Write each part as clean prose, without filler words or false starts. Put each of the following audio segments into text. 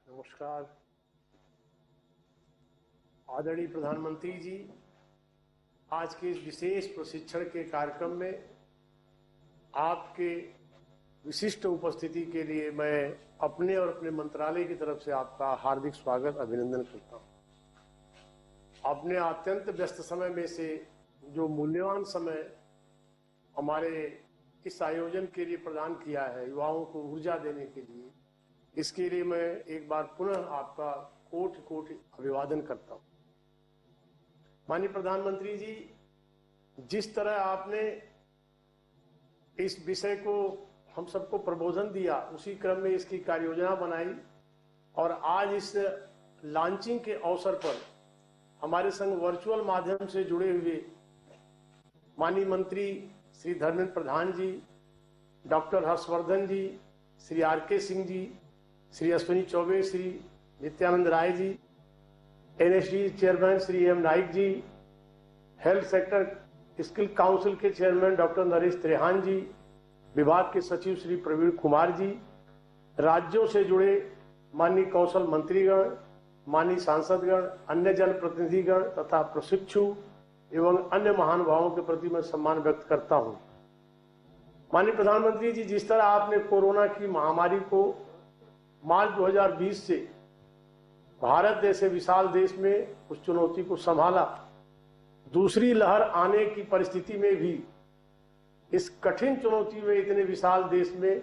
नमस्कार। आदरणीय प्रधानमंत्री जी, आज के इस विशेष प्रशिक्षण के कार्यक्रम में आपके विशिष्ट उपस्थिति के लिए मैं अपने और अपने मंत्रालय की तरफ से आपका हार्दिक स्वागत अभिनंदन करता हूं। आपने अत्यंत व्यस्त समय में से जो मूल्यवान समय हमारे इस आयोजन के लिए प्रदान किया है, युवाओं को ऊर्जा देने के लिए, इसके लिए मैं एक बार पुनः आपका कोटि कोटि अभिवादन करता हूं। माननीय प्रधानमंत्री जी, जिस तरह आपने इस विषय को हम सबको प्रबोधन दिया, उसी क्रम में इसकी कार्य योजना बनाई और आज इस लॉन्चिंग के अवसर पर हमारे संग वर्चुअल माध्यम से जुड़े हुए माननीय मंत्री Shri Dharmendra Pradhan ji, doctor Harshvardhan ji, Shri R K. Singh ji, Shri Ashwini Choubey, Shri Nityanand Rai ji, NSD chairman Shri M Naik ji, health sector skill council के चेयरमैन डॉक्टर नरेश त्रेहान जी, विभाग के सचिव श्री प्रवीण कुमार जी, राज्यों से जुड़े माननीय कौशल मंत्रीगण, माननीय सांसदगण, अन्य जनप्रतिनिधिगण तथा प्रशिक्षु एवं अन्य महानुभावों के प्रति मैं सम्मान व्यक्त करता हूं। माननीय प्रधानमंत्री जी, जिस तरह आपने कोरोना की महामारी को मार्च 2020 से भारत जैसे विशाल देश में उस चुनौती को संभाला, दूसरी लहर आने की परिस्थिति में भी इस कठिन चुनौती में इतने विशाल देश में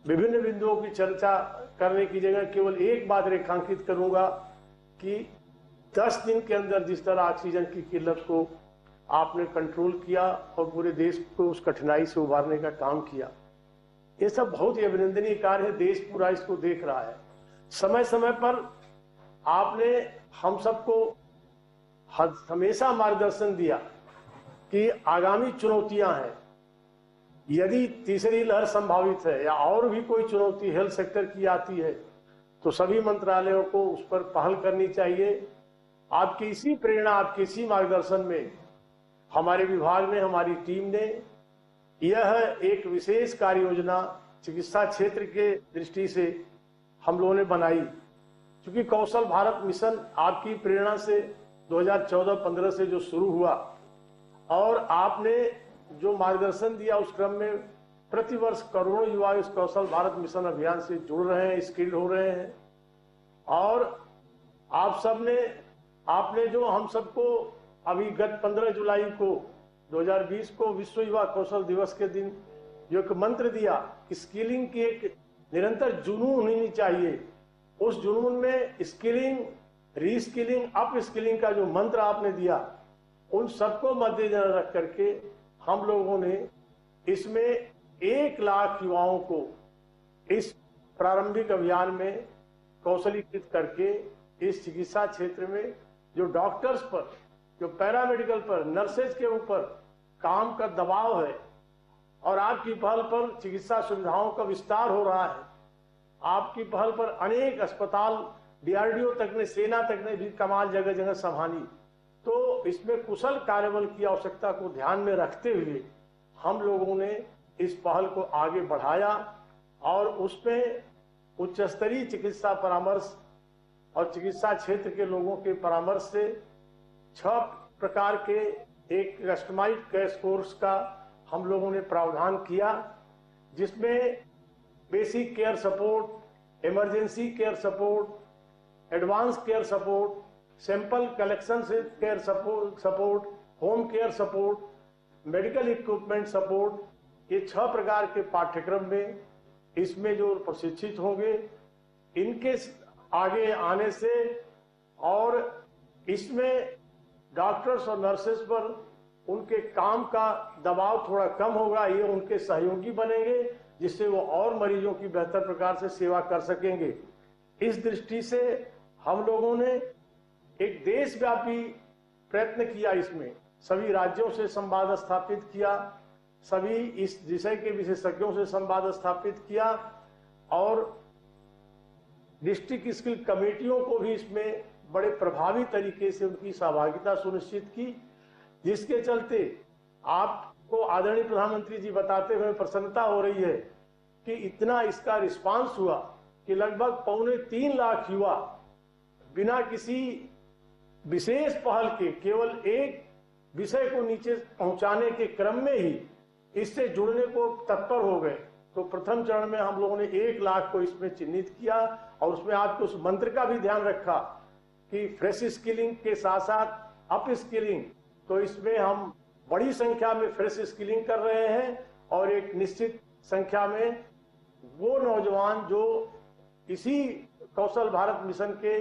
विभिन्न बिंदुओं की चर्चा करने की जगह केवल एक बात रेखांकित करूंगा कि 10 दिन के अंदर जिस तरह ऑक्सीजन की किल्लत को आपने कंट्रोल किया और पूरे देश को उस कठिनाई से उबारने का काम किया, ये सब बहुत ही अभिनंदनीय कार्य है। देश पूरा इसको देख रहा है। समय समय पर आपने हम सबको हमेशा मार्गदर्शन दिया कि आगामी चुनौतियां हैं, यदि तीसरी लहर संभावित है या और भी कोई चुनौती हेल्थ सेक्टर की आती है तो सभी मंत्रालयों को उस पर पहल करनी चाहिए। आपकी इसी प्रेरणा, आपके इसी मार्गदर्शन में हमारे विभाग ने, हमारी टीम ने यह एक विशेष कार्य योजना चिकित्सा क्षेत्र के दृष्टि से हम लोगों ने बनाई। क्योंकि कौशल भारत मिशन आपकी प्रेरणा से 2014-15 से जो शुरू हुआ और आपने जो मार्गदर्शन दिया, उस क्रम में प्रतिवर्ष करोड़ों युवा इस कौशल भारत मिशन अभियान से जुड़ रहे हैं, स्किल्ड हो रहे हैं। और आप सबने, आपने जो हम सबको अभी गत 15 जुलाई को 2020 को विश्व युवा कौशल दिवस के दिन जो एक मंत्र दिया, स्किलिंग की एक निरंतर जुनून होनी चाहिए, उस जुनून में स्किलिंग, रीस्किलिंग, अप स्किलिंग का जो मंत्र आपने दिया, उन सबको मद्देनजर रख करके हम लोगों ने इसमें 1 लाख युवाओं को इस प्रारंभिक अभियान में कौशलीकृत करके इस चिकित्सा क्षेत्र में जो डॉक्टर्स पर, जो पैरामेडिकल पर, नर्सेज के ऊपर काम का दबाव है और आपकी पहल पर चिकित्सा सुविधाओं का विस्तार हो रहा है, आपकी पहल पर अनेक अस्पताल, डीआरडीओ तक ने, सेना तक ने भी कमाल जगह जगह संभाली। तो इसमें कुशल कार्यबल की आवश्यकता को ध्यान में रखते हुए हम लोगों ने इस पहल को आगे बढ़ाया और उसमें उच्च स्तरीय चिकित्सा परामर्श और चिकित्सा क्षेत्र के लोगों के परामर्श से 6 प्रकार के एक कस्टमाइज्ड क्रैश कोर्स का हम लोगों ने प्रावधान किया, जिसमें basic care support, emergency care support, advance care support, sample collection से care support, home care support, medical equipment support, ये 6 प्रकार के पाठ्यक्रम में इसमें जो प्रशिक्षित होंगे, इनके आगे आने से और इसमें डॉक्टर्स और नर्सेस पर उनके काम का दबाव थोड़ा कम होगा, ये उनके सहयोगी बनेंगे, जिससे वो और मरीजों की बेहतर प्रकार से सेवा कर सकेंगे। इस दृष्टि से हम लोगों ने एक देशव्यापी प्रयत्न किया, इसमें सभी राज्यों से संवाद स्थापित किया, सभी इस विषय के विशेषज्ञों से संवाद स्थापित किया और डिस्ट्रिक्ट स्किल कमेटियों को भी इसमें बड़े प्रभावी तरीके से उनकी सहभागिता सुनिश्चित की, जिसके चलते आपको आदरणीय प्रधानमंत्री जी बताते हुए प्रसन्नता हो रही है कि इतना इसका रिस्पांस हुआ कि लगभग 2.25 लाख युवा बिना किसी विशेष पहल के केवल एक विषय को नीचे पहुंचाने के क्रम में ही इससे जुड़ने को तत्पर हो गए। तो प्रथम चरण में हम लोगों ने 1 लाख को इसमें चिन्हित किया और उसमें आपको उस मंत्र का भी ध्यान रखा कि फ्रेश स्किलिंग के साथ साथ अप स्किलिंग। तो इसमें हम बड़ी संख्या में फ्रेश स्किलिंग कर रहे हैं और एक निश्चित संख्या में वो नौजवान जो इसी कौशल भारत मिशन के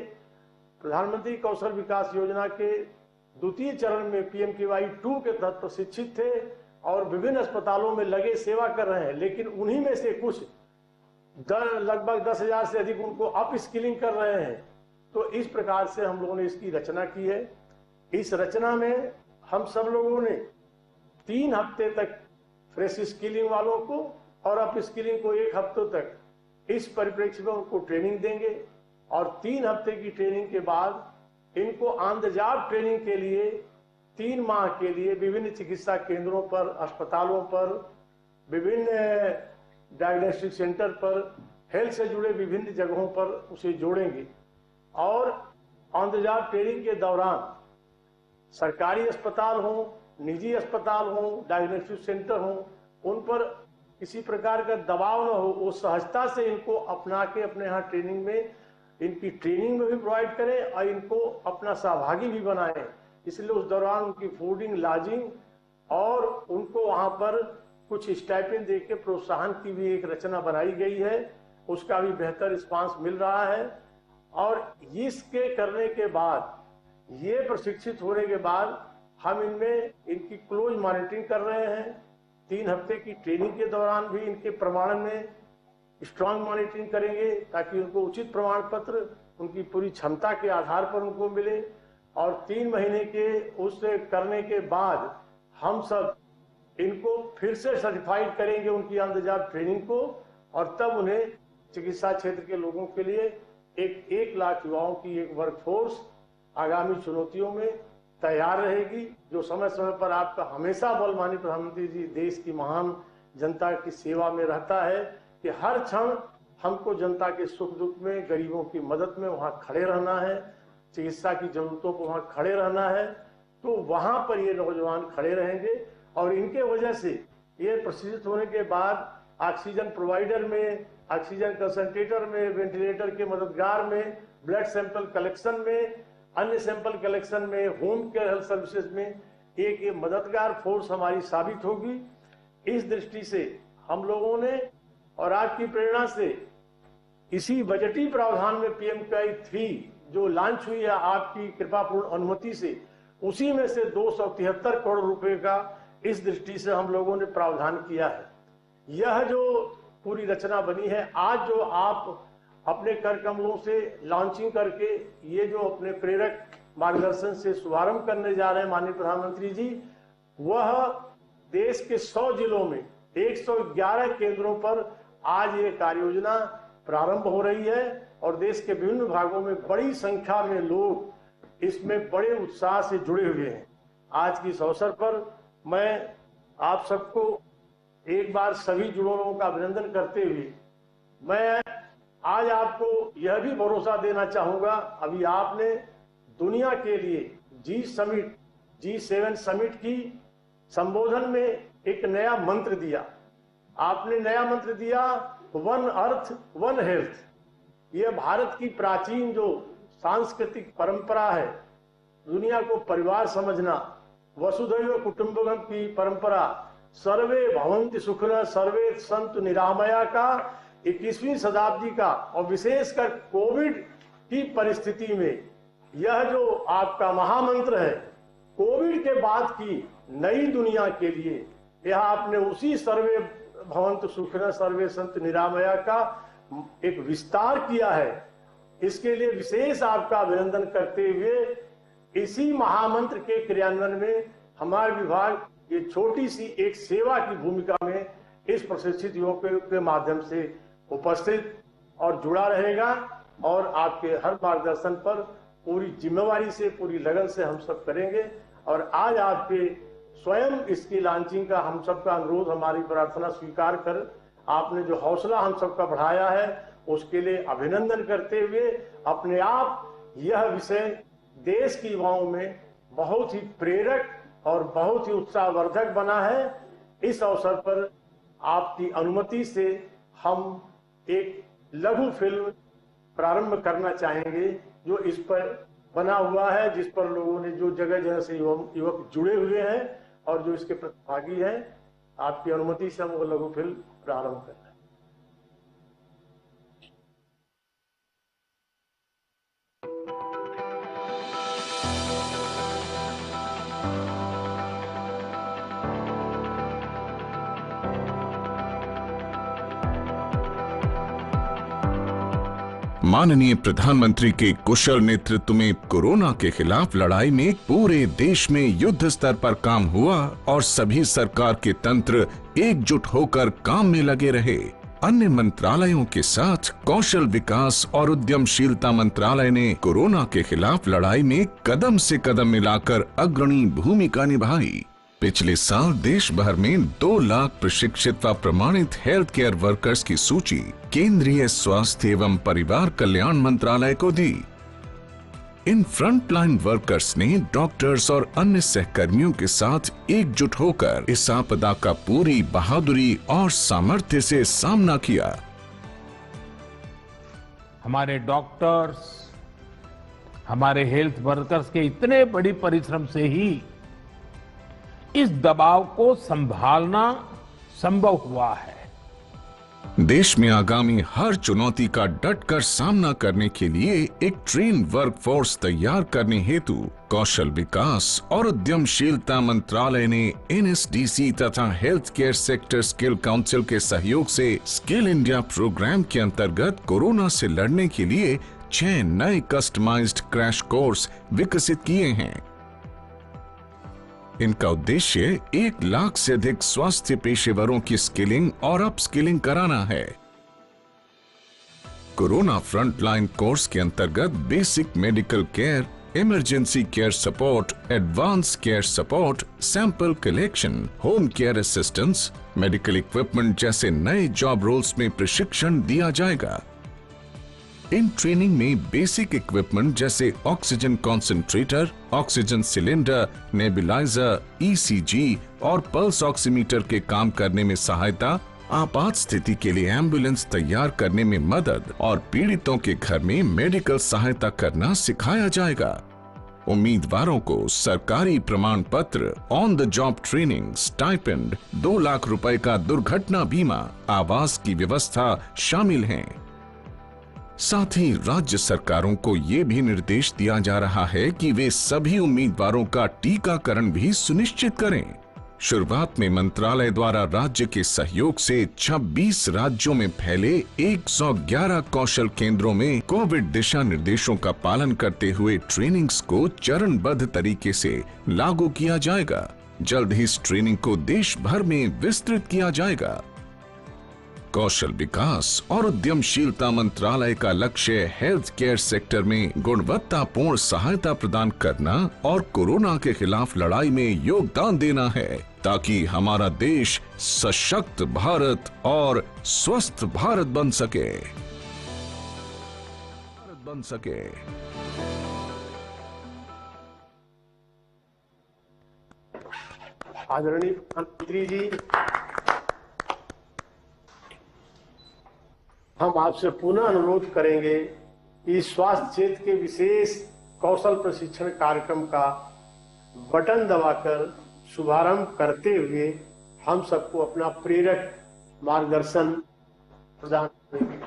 प्रधानमंत्री कौशल विकास योजना के द्वितीय चरण में PMKY 2 के तहत प्रशिक्षित थे और विभिन्न अस्पतालों में लगे सेवा कर रहे हैं, लेकिन उन्हीं में से कुछ लगभग 10,000 से अधिक उनको अप स्किलिंग कर रहे हैं। तो इस प्रकार से हम लोगों ने इसकी रचना की है। इस रचना में हम सब लोगों ने 3 हफ्ते तक फ्रेश स्किलिंग वालों को और अप स्किलिंग को 1 हफ्ते तक इस परिप्रेक्ष्य में उनको ट्रेनिंग देंगे और 3 हफ्ते की ट्रेनिंग के बाद इनको ऑन द जॉब ट्रेनिंग के लिए 3 माह के लिए विभिन्न चिकित्सा केंद्रों पर, अस्पतालों पर, विभिन्न डायग्नोस्टिक सेंटर पर, हेल्थ से जुड़े विभिन्न जगहों पर उसे जोड़ेंगे और ऑन द जॉब ट्रेनिंग के दौरान सरकारी अस्पताल हो, निजी अस्पताल हो, डायग्नोस्टिक सेंटर हो, उन पर किसी प्रकार का दबाव न हो, वो सहजता से इनको अपना के अपने यहाँ ट्रेनिंग में इनकी ट्रेनिंग में भी प्रोवाइड करें और इनको अपना सहभागी भी बनाएं। इसलिए उस दौरान उनकी फूडिंग, लॉजिंग और उनको वहां पर कुछ स्टाइपेंड देके प्रोत्साहन की भी एक रचना बनाई गई है। उसका भी बेहतर रिस्पांस मिल रहा है और इसके करने के बाद, ये प्रशिक्षित होने के बाद हम इनमें इनकी क्लोज मॉनिटरिंग कर रहे हैं। 3 हफ्ते की ट्रेनिंग के दौरान भी इनके प्रमाणन में स्ट्रांग मॉनिटरिंग करेंगे ताकि उनको उचित प्रमाण पत्र उनकी पूरी क्षमता के आधार पर उनको मिले और 3 महीने के उससे करने के बाद हम सब इनको फिर से सर्टिफाइड करेंगे उनकी ऑन द जॉब ट्रेनिंग को और तब उन्हें चिकित्सा क्षेत्र के लोगों के लिए 1 लाख युवाओं की एक वर्कफोर्स आगामी चुनौतियों में तैयार रहेगी, जो समय समय पर आपका हमेशा बल माननीय प्रधानमंत्री जी देश की महान जनता की सेवा में रहता है कि हर क्षण हमको जनता के सुख दुख में, गरीबों की मदद में वहां खड़े रहना है, चिकित्सा की जरूरतों को वहां खड़े रहना है। तो वहां पर ये नौजवान खड़े रहेंगे और इनके वजह से ये प्रशिक्षित होने के बाद ऑक्सीजन प्रोवाइडर में, ऑक्सीजन कंसंट्रेटर में, वेंटिलेटर के मददगार में, ब्लड सैंपल कलेक्शन में, अन्य सैंपल कलेक्शन में, होम केयर हेल्थ सर्विसेज में एक ये मददगार फोर्स हमारी साबित होगी। इस दृष्टि से हम लोगों ने और आपकी प्रेरणा से इसी बजटीय प्रावधान में PMKY 3 जो लॉन्च हुई है आपकी कृपापूर्ण अनुमति से, उसी में से 273 करोड़ रुपए का इस दृष्टि से हम लोगों ने प्रावधान किया है। यह जो पूरी रचना बनी है, आज जो आप अपने कर कमलों से लॉन्चिंग करके ये जो अपने प्रेरक मार्गदर्शन से शुभारंभ करने जा रहे हैं माननीय प्रधानमंत्री जी, वह देश के 100 जिलों में 111 केंद्रों पर आज ये कार्य योजना प्रारंभ हो रही है और देश के विभिन्न भागों में बड़ी संख्या में लोग इसमें बड़े उत्साह से जुड़े हुए हैं। आज की इस अवसर पर मैं आप सबको एक बार सभी जुड़ों का अभिनंदन करते हुए मैं आज आपको यह भी भरोसा देना चाहूंगा, अभी आपने दुनिया के लिए G7 समिट की संबोधन में एक नया मंत्र दिया। आपने नया मंत्र दिया, 1 अर्थ 1 हेल्थ। यह भारत की प्राचीन जो सांस्कृतिक परंपरा है, दुनिया को परिवार समझना, वसुधैव कुटुंबकम की परंपरा, सर्वे भवन्ति सुखिनः सर्वे सन्तु निरामया का 21वीं शताब्दी का और विशेषकर कोविड की परिस्थिति में यह जो आपका महामंत्र है, कोविड के बाद की नई दुनिया के लिए यह आपने उसी सर्वे भवन्तु सुखिनः सर्वे सन्तु निरामया का एक विस्तार किया है। इसके लिए विशेष आपका अभिनंदन करते हुए इसी महामंत्र के क्रियान्वयन में हमारा विभाग ये छोटी सी एक सेवा की भूमिका में इस प्रशिक्षित युवकों के माध्यम से उपस्थित और जुड़ा रहेगा और आपके हर मार्गदर्शन पर पूरी जिम्मेवारी से, पूरी लगन से हम सब करेंगे। और आज आपके स्वयं इसकी लॉन्चिंग का हम सबका अनुरोध, हमारी प्रार्थना स्वीकार कर आपने जो हौसला हम सबका बढ़ाया है, उसके लिए अभिनंदन करते हुए अपने आप यह विषय देश के युवाओं में बहुत ही प्रेरक और बहुत ही उत्साहवर्धक बना है। इस अवसर पर आपकी अनुमति से हम एक लघु फिल्म प्रारंभ करना चाहेंगे जो इस पर बना हुआ है, जिस पर लोगों ने जो जगह जगह से युवक जुड़े हुए हैं और जो इसके प्रतिभागी हैं। आपकी अनुमति से हम वो लघु फिल्म प्रारंभ कर रहे हैं। माननीय प्रधानमंत्री के कुशल नेतृत्व में कोरोना के खिलाफ लड़ाई में पूरे देश में युद्ध स्तर पर काम हुआ और सभी सरकार के तंत्र एकजुट होकर काम में लगे रहे। अन्य मंत्रालयों के साथ कौशल विकास और उद्यमशीलता मंत्रालय ने कोरोना के खिलाफ लड़ाई में कदम से कदम मिलाकर अग्रणी भूमिका निभाई। पिछले साल देश भर में 2 लाख प्रशिक्षित व प्रमाणित हेल्थ केयर वर्कर्स की सूची केंद्रीय स्वास्थ्य एवं परिवार कल्याण मंत्रालय को दी। इन फ्रंटलाइन वर्कर्स ने डॉक्टर्स और अन्य सहकर्मियों के साथ एकजुट होकर इस आपदा का पूरी बहादुरी और सामर्थ्य से सामना किया। हमारे डॉक्टर्स, हमारे हेल्थ वर्कर्स के इतने बड़ी परिश्रम से ही इस दबाव को संभालना संभव हुआ है। देश में आगामी हर चुनौती का डटकर सामना करने के लिए एक ट्रेन वर्कफोर्स तैयार करने हेतु कौशल विकास और उद्यमशीलता मंत्रालय ने एनएसडीसी तथा health care sector skill council के सहयोग से स्किल इंडिया प्रोग्राम के अंतर्गत कोरोना से लड़ने के लिए 6 नए कस्टमाइज्ड क्रैश कोर्स विकसित किए हैं। इनका उद्देश्य 1 लाख से अधिक स्वास्थ्य पेशेवरों की स्किलिंग और अपस्किलिंग कराना है। कोरोना फ्रंटलाइन कोर्स के अंतर्गत basic medical care, emergency care support, advance care support, sample collection, home care assistance, medical equipment जैसे नए जॉब रोल्स में प्रशिक्षण दिया जाएगा। इन ट्रेनिंग में बेसिक इक्विपमेंट जैसे oxygen concentrator, oxygen cylinder, nebuliser, ECG और पल्स ऑक्सीमीटर के काम करने में सहायता, आपात स्थिति के लिए एम्बुलेंस तैयार करने में मदद और पीड़ितों के घर में मेडिकल सहायता करना सिखाया जाएगा। उम्मीदवारों को सरकारी प्रमाण पत्र, on the job training, stipend, 2 lakh रुपए का दुर्घटना बीमा, आवास की व्यवस्था शामिल हैं। साथ ही राज्य सरकारों को ये भी निर्देश दिया जा रहा है कि वे सभी उम्मीदवारों का टीकाकरण भी सुनिश्चित करें। शुरुआत में मंत्रालय द्वारा राज्य के सहयोग से 26 राज्यों में फैले 111 कौशल केंद्रों में कोविड दिशा निर्देशों का पालन करते हुए ट्रेनिंग्स को चरणबद्ध तरीके से लागू किया जाएगा। जल्द ही इस ट्रेनिंग को देश भर में विस्तृत किया जाएगा। कौशल विकास और उद्यमशीलता मंत्रालय का लक्ष्य हेल्थ केयर सेक्टर में गुणवत्तापूर्ण सहायता प्रदान करना और कोरोना के खिलाफ लड़ाई में योगदान देना है, ताकि हमारा देश सशक्त भारत और स्वस्थ भारत बन सके। आदरणीय प्रधानमंत्री जी, हम आपसे पुनः अनुरोध करेंगे कि स्वास्थ्य क्षेत्र के विशेष कौशल प्रशिक्षण कार्यक्रम का बटन दबाकर शुभारंभ करते हुए हम सबको अपना प्रेरक मार्गदर्शन प्रदान करेंगे।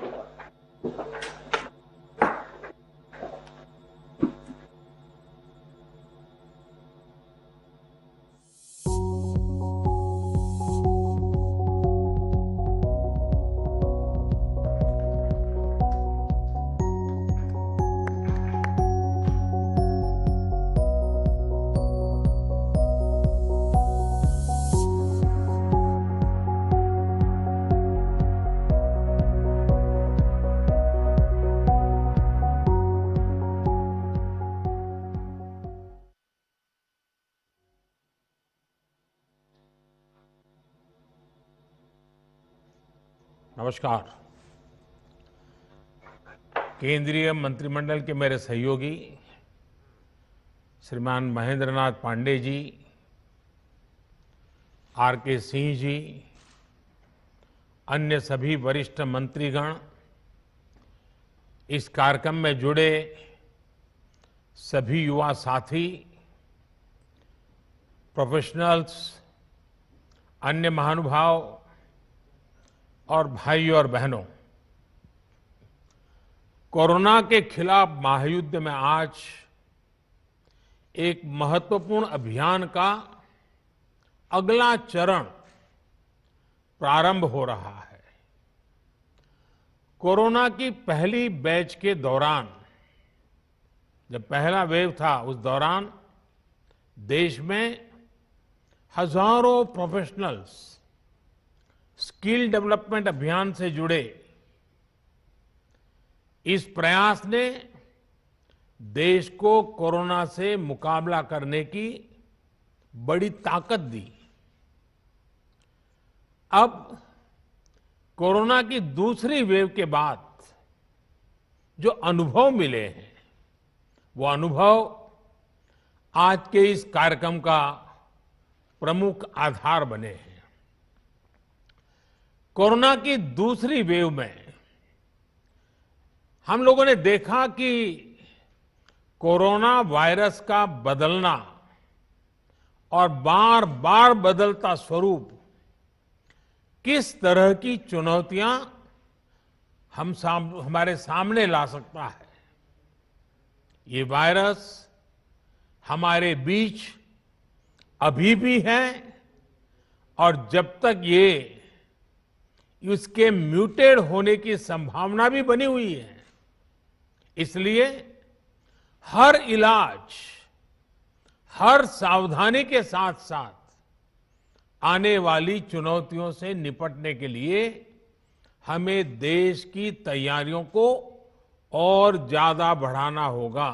नमस्कार। केंद्रीय मंत्रिमंडल के मेरे सहयोगी श्रीमान महेंद्र नाथ पांडे जी, आर.के. सिंह जी, अन्य सभी वरिष्ठ मंत्रीगण, इस कार्यक्रम में जुड़े सभी युवा साथी, प्रोफेशनल्स, अन्य महानुभाव और भाइयों और बहनों, कोरोना के खिलाफ महायुद्ध में आज एक महत्वपूर्ण अभियान का अगला चरण प्रारंभ हो रहा है। कोरोना की पहली बैच के दौरान, जब पहला वेव था, उस दौरान देश में हजारों प्रोफेशनल्स स्किल डेवलपमेंट अभियान से जुड़े। इस प्रयास ने देश को कोरोना से मुकाबला करने की बड़ी ताकत दी। अब कोरोना की दूसरी वेव के बाद जो अनुभव मिले हैं, वो अनुभव आज के इस कार्यक्रम का प्रमुख आधार बने हैं। कोरोना की दूसरी वेव में हम लोगों ने देखा कि कोरोना वायरस का बदलना और बार बार बदलता स्वरूप किस तरह की चुनौतियां हमारे सामने ला सकता है। ये वायरस हमारे बीच अभी भी है और जब तक इसके म्यूटेड होने की संभावना भी बनी हुई है, इसलिए हर इलाज, हर सावधानी के साथ साथ आने वाली चुनौतियों से निपटने के लिए हमें देश की तैयारियों को और ज्यादा बढ़ाना होगा।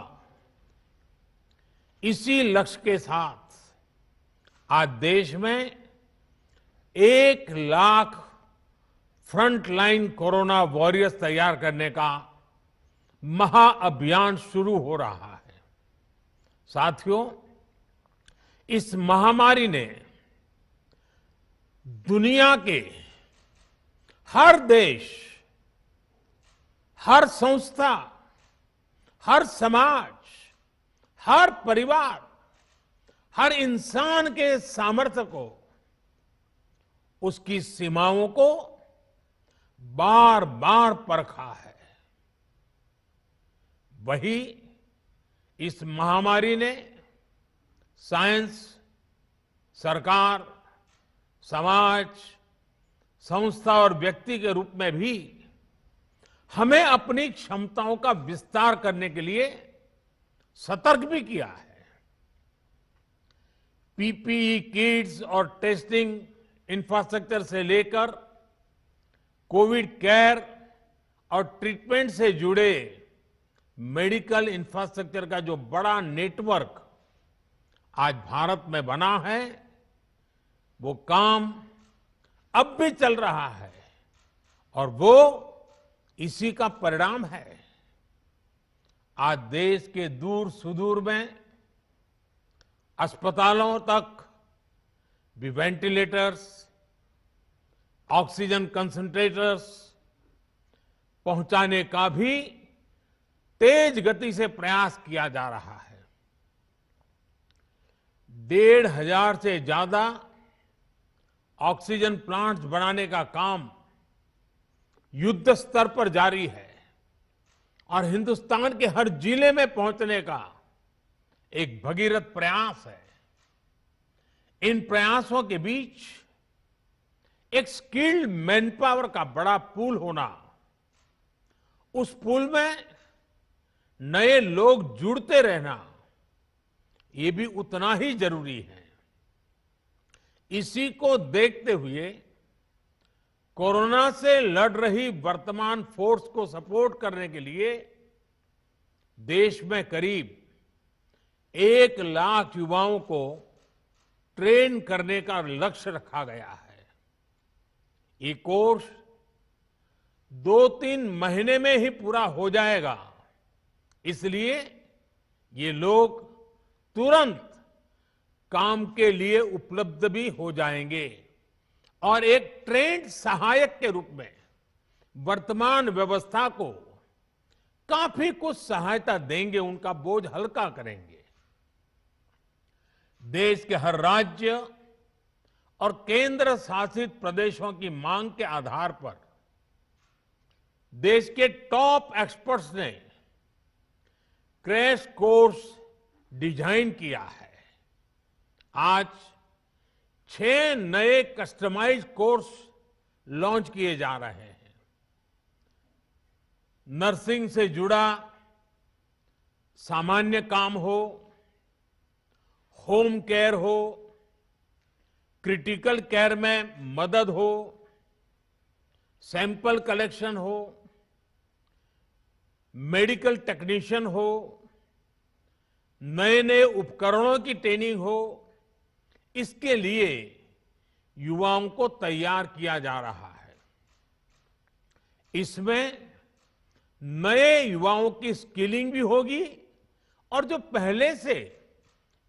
इसी लक्ष्य के साथ आज देश में 1 लाख फ्रंटलाइन कोरोना वॉरियर्स तैयार करने का महाअभियान शुरू हो रहा है। साथियों, इस महामारी ने दुनिया के हर देश, हर संस्था, हर समाज, हर परिवार, हर इंसान के सामर्थ्य को, उसकी सीमाओं को बार बार परखा है। वही इस महामारी ने साइंस, सरकार, समाज, संस्था और व्यक्ति के रूप में भी हमें अपनी क्षमताओं का विस्तार करने के लिए सतर्क भी किया है। पीपीई किट्स और टेस्टिंग इंफ्रास्ट्रक्चर से लेकर कोविड केयर और ट्रीटमेंट से जुड़े मेडिकल इंफ्रास्ट्रक्चर का जो बड़ा नेटवर्क आज भारत में बना है, वो काम अब भी चल रहा है और वो इसी का परिणाम है। आज देश के दूर सुदूर में अस्पतालों तक भी वेंटिलेटर्स, ऑक्सीजन कंसंट्रेटर्स पहुंचाने का भी तेज गति से प्रयास किया जा रहा है। 1,500 से ज्यादा ऑक्सीजन प्लांट्स बनाने का काम युद्ध स्तर पर जारी है और हिंदुस्तान के हर जिले में पहुंचने का एक भगीरथ प्रयास है। इन प्रयासों के बीच एक स्किल्ड मैन पावर का बड़ा पूल होना, उस पूल में नए लोग जुड़ते रहना, ये भी उतना ही जरूरी है। इसी को देखते हुए कोरोना से लड़ रही वर्तमान फोर्स को सपोर्ट करने के लिए देश में करीब 1 लाख युवाओं को ट्रेन करने का लक्ष्य रखा गया है। ये कोर्स 2-3 महीने में ही पूरा हो जाएगा। इसलिए ये लोग तुरंत काम के लिए उपलब्ध भी हो जाएंगे और एक ट्रेंड सहायक के रूप में वर्तमान व्यवस्था को काफी कुछ सहायता देंगे, उनका बोझ हल्का करेंगे। देश के हर राज्य और केंद्र शासित प्रदेशों की मांग के आधार पर देश के टॉप एक्सपर्ट्स ने क्रैश कोर्स डिजाइन किया है। आज 6 नए कस्टमाइज कोर्स लॉन्च किए जा रहे हैं। नर्सिंग से जुड़ा सामान्य काम हो, होम केयर हो, क्रिटिकल केयर में मदद हो, सैंपल कलेक्शन हो, मेडिकल टेक्नीशियन हो, नए नए उपकरणों की ट्रेनिंग हो, इसके लिए युवाओं को तैयार किया जा रहा है। इसमें नए युवाओं की स्किलिंग भी होगी और जो पहले से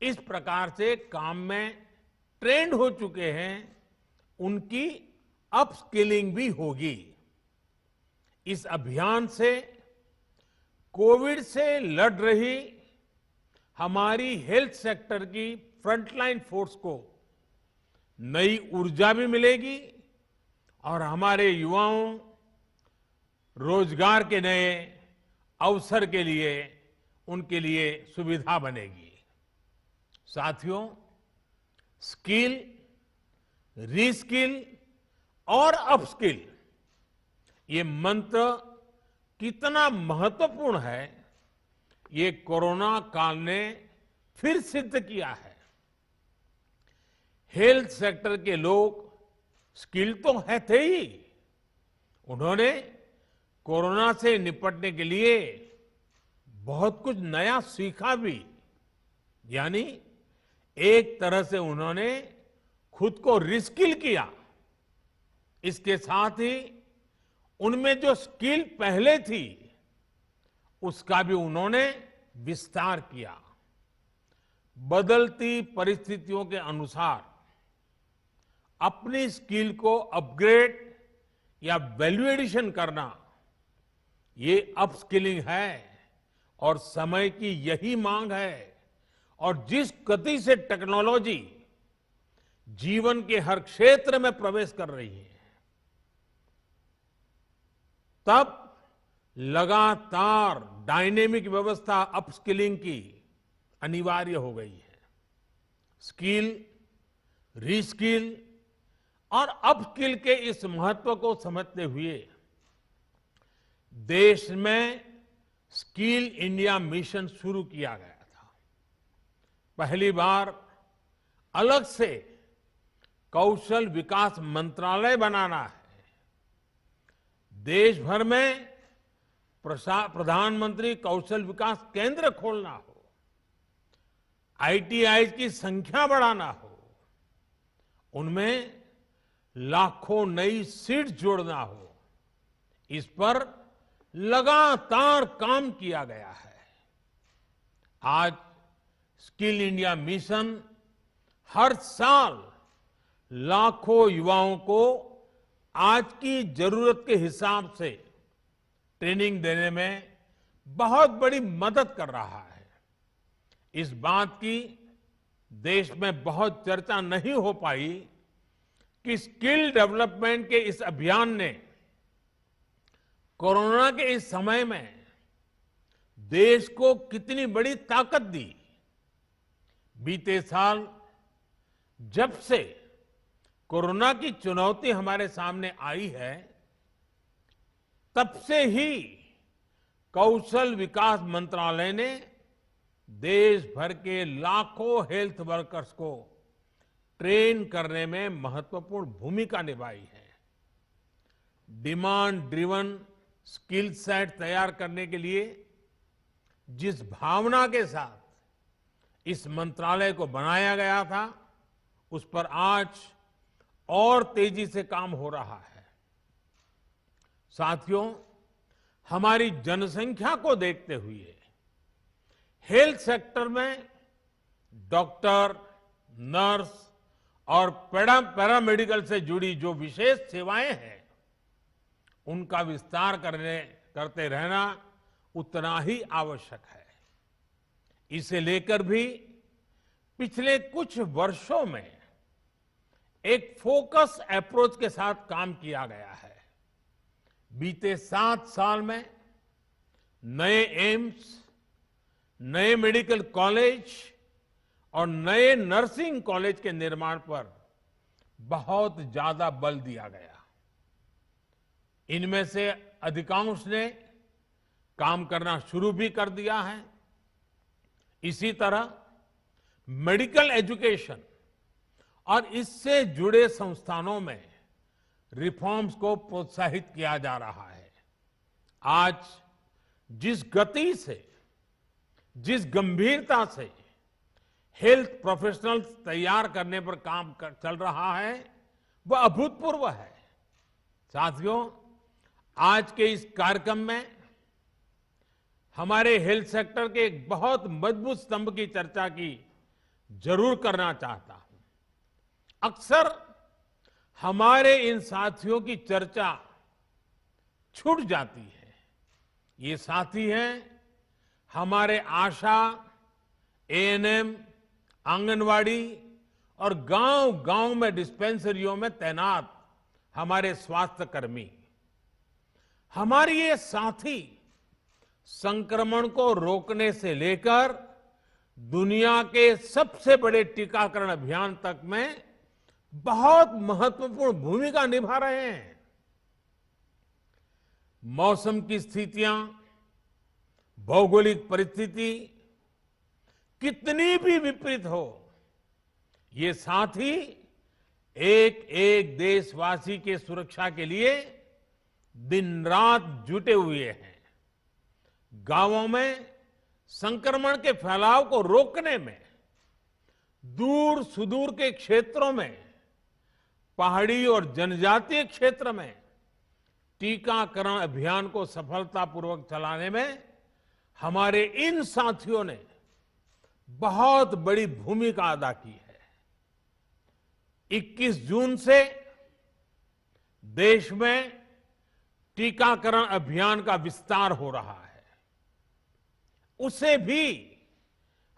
इस प्रकार से काम में ट्रेंड हो चुके हैं उनकी अपस्किलिंग भी होगी। इस अभियान से कोविड से लड़ रही हमारी हेल्थ सेक्टर की फ्रंटलाइन फोर्स को नई ऊर्जा भी मिलेगी और हमारे युवाओं रोजगार के नए अवसर के लिए उनके लिए सुविधा बनेगी। साथियों, स्किल, रीस्किल और अपस्किल ये मंत्र कितना महत्वपूर्ण है, ये कोरोना काल ने फिर सिद्ध किया है। हेल्थ सेक्टर के लोग स्किल तो है थे ही, उन्होंने कोरोना से निपटने के लिए बहुत कुछ नया सीखा भी। यानी एक तरह से उन्होंने खुद को रिस्किल किया। इसके साथ ही उनमें जो स्किल पहले थी उसका भी उन्होंने विस्तार किया। बदलती परिस्थितियों के अनुसार अपनी स्किल को अपग्रेड या वैल्यू एडिशन करना, ये अपस्किलिंग है और समय की यही मांग है। और जिस गति से टेक्नोलॉजी जीवन के हर क्षेत्र में प्रवेश कर रही है, तब लगातार डायनेमिक व्यवस्था अपस्किलिंग की अनिवार्य हो गई है। स्किल, रीस्किल और अपस्किल के इस महत्व को समझते हुए देश में स्किल इंडिया मिशन शुरू किया गया था। पहली बार अलग से कौशल विकास मंत्रालय बनाना है। देश भर में प्रधानमंत्री कौशल विकास केंद्र खोलना हो, आईटीआई की संख्या बढ़ाना हो, उनमें लाखों नई सीट जोड़ना हो, इस पर लगातार काम किया गया है। आज स्किल इंडिया मिशन हर साल लाखों युवाओं को आज की जरूरत के हिसाब से ट्रेनिंग देने में बहुत बड़ी मदद कर रहा है। इस बात की देश में बहुत चर्चा नहीं हो पाई कि स्किल डेवलपमेंट के इस अभियान ने कोरोना के इस समय में देश को कितनी बड़ी ताकत दी। बीते साल जब से कोरोना की चुनौती हमारे सामने आई है, तब से ही कौशल विकास मंत्रालय ने देश भर के लाखों हेल्थ वर्कर्स को ट्रेन करने में महत्वपूर्ण भूमिका निभाई है। डिमांड ड्रिवन स्किल सेट तैयार करने के लिए जिस भावना के साथ इस मंत्रालय को बनाया गया था, उस पर आज और तेजी से काम हो रहा है। साथियों, हमारी जनसंख्या को देखते हुए हेल्थ सेक्टर में डॉक्टर, नर्स और पैरामेडिकल से जुड़ी जो विशेष सेवाएं हैं, उनका विस्तार करते रहना उतना ही आवश्यक है। इसे लेकर भी पिछले कुछ वर्षों में एक फोकस अप्रोच के साथ काम किया गया है। बीते 7 साल में नए एम्स, नए मेडिकल कॉलेज और नए नर्सिंग कॉलेज के निर्माण पर बहुत ज्यादा बल दिया गया। इनमें से अधिकांश ने काम करना शुरू भी कर दिया है। इसी तरह मेडिकल एजुकेशन और इससे जुड़े संस्थानों में रिफॉर्म्स को प्रोत्साहित किया जा रहा है। आज जिस गति से, जिस गंभीरता से हेल्थ प्रोफेशनल्स तैयार करने पर काम चल रहा है, वह अभूतपूर्व है। साथियों, आज के इस कार्यक्रम में हमारे हेल्थ सेक्टर के एक बहुत मजबूत स्तंभ की चर्चा की जरूर करना चाहता हूं। अक्सर हमारे इन साथियों की चर्चा छूट जाती है। ये साथी हैं हमारे आशा, एएनएम, आंगनवाड़ी और गांव-गांव में डिस्पेंसरियों में तैनात हमारे स्वास्थ्य कर्मी। हमारे ये साथी संक्रमण को रोकने से लेकर दुनिया के सबसे बड़े टीकाकरण अभियान तक में बहुत महत्वपूर्ण भूमिका निभा रहे हैं। मौसम की स्थितियां, भौगोलिक परिस्थिति कितनी भी विपरीत हो, ये साथी एक एक देशवासी के सुरक्षा के लिए दिन रात जुटे हुए हैं। गांवों में संक्रमण के फैलाव को रोकने में, दूर सुदूर के क्षेत्रों में, पहाड़ी और जनजातीय क्षेत्र में टीकाकरण अभियान को सफलतापूर्वक चलाने में हमारे इन साथियों ने बहुत बड़ी भूमिका अदा की है। 21 जून से देश में टीकाकरण अभियान का विस्तार हो रहा है। उसे भी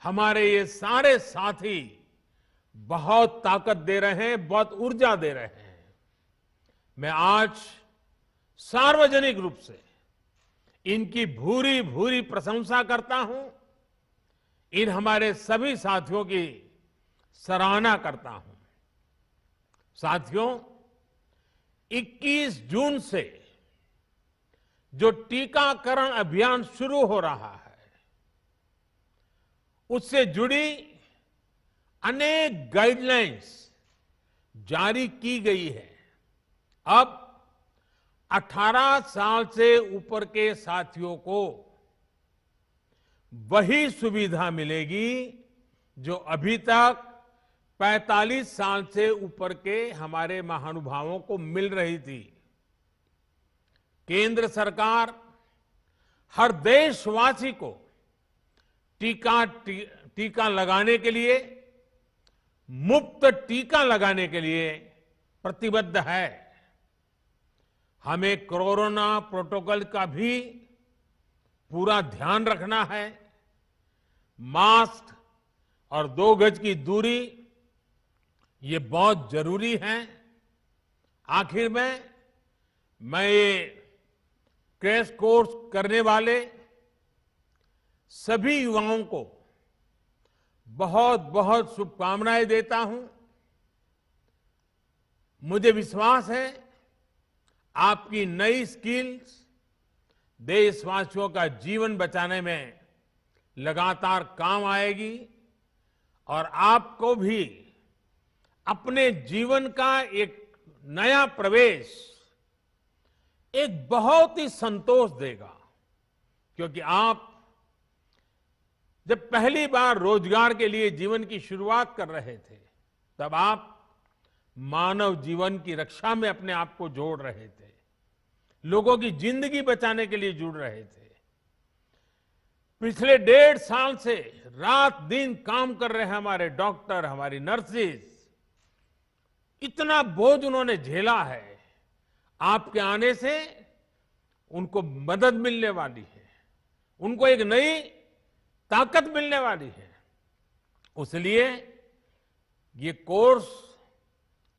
हमारे ये सारे साथी बहुत ताकत दे रहे हैं, बहुत ऊर्जा दे रहे हैं। मैं आज सार्वजनिक रूप से इनकी भूरी भूरी प्रशंसा करता हूं। इन हमारे सभी साथियों की सराहना करता हूं। साथियों, 21 जून से जो टीकाकरण अभियान शुरू हो रहा है, उससे जुड़ी अनेक गाइडलाइंस जारी की गई है। अब 18 साल से ऊपर के साथियों को वही सुविधा मिलेगी जो अभी तक 45 साल से ऊपर के हमारे महानुभावों को मिल रही थी। केंद्र सरकार हर देशवासी को टीका लगाने के लिए, मुफ्त टीका लगाने के लिए प्रतिबद्ध है। हमें कोरोना प्रोटोकॉल का भी पूरा ध्यान रखना है। मास्क और 2 गज की दूरी ये बहुत जरूरी है। आखिर में मैं ये क्रैश कोर्स करने वाले सभी युवाओं को बहुत बहुत शुभकामनाएं देता हूं। मुझे विश्वास है आपकी नई स्किल्स देशवासियों का जीवन बचाने में लगातार काम आएगी और आपको भी अपने जीवन का एक नया प्रवेश एक बहुत ही संतोष देगा। क्योंकि आप जब पहली बार रोजगार के लिए जीवन की शुरुआत कर रहे थे, तब आप मानव जीवन की रक्षा में अपने आप को जोड़ रहे थे। लोगों की जिंदगी बचाने के लिए जुड़ रहे थे। पिछले 1.5 साल से रात दिन काम कर रहे हैं हमारे डॉक्टर, हमारी नर्सेज। इतना बोझ उन्होंने झेला है। आपके आने से उनको मदद मिलने वाली है, उनको एक नई ताकत मिलने वाली है। इसलिए ये कोर्स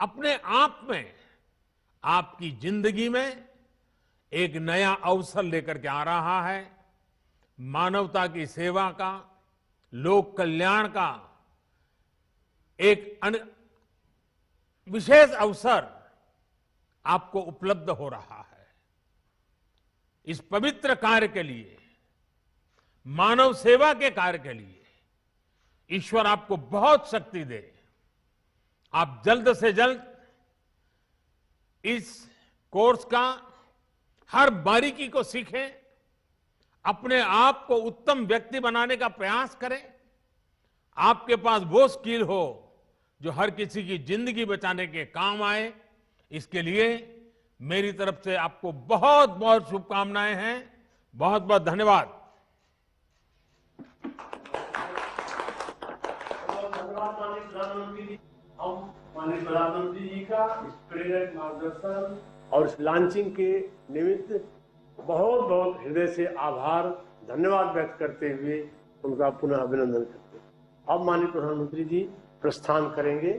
अपने आप में आपकी जिंदगी में एक नया अवसर लेकर के आ रहा है। मानवता की सेवा का, लोक कल्याण का एक विशेष अवसर आपको उपलब्ध हो रहा है। इस पवित्र कार्य के लिए, मानव सेवा के कार्य के लिए ईश्वर आपको बहुत शक्ति दे। आप जल्द से जल्द इस कोर्स का हर बारीकी को सीखें, अपने आप को उत्तम व्यक्ति बनाने का प्रयास करें। आपके पास वो स्किल हो जो हर किसी की जिंदगी बचाने के काम आए। इसके लिए मेरी तरफ से आपको बहुत बहुत शुभकामनाएं हैं। बहुत बहुत धन्यवाद। माननीय प्रधानमंत्री जी, हम माननीय प्रधानमंत्री जी का इस प्रेरक मार्गदर्शन और इस लॉन्चिंग के निमित्त बहुत बहुत हृदय से आभार, धन्यवाद व्यक्त करते हुए उनका पुनः अभिनंदन करते हैं। अब माननीय प्रधानमंत्री जी प्रस्थान करेंगे।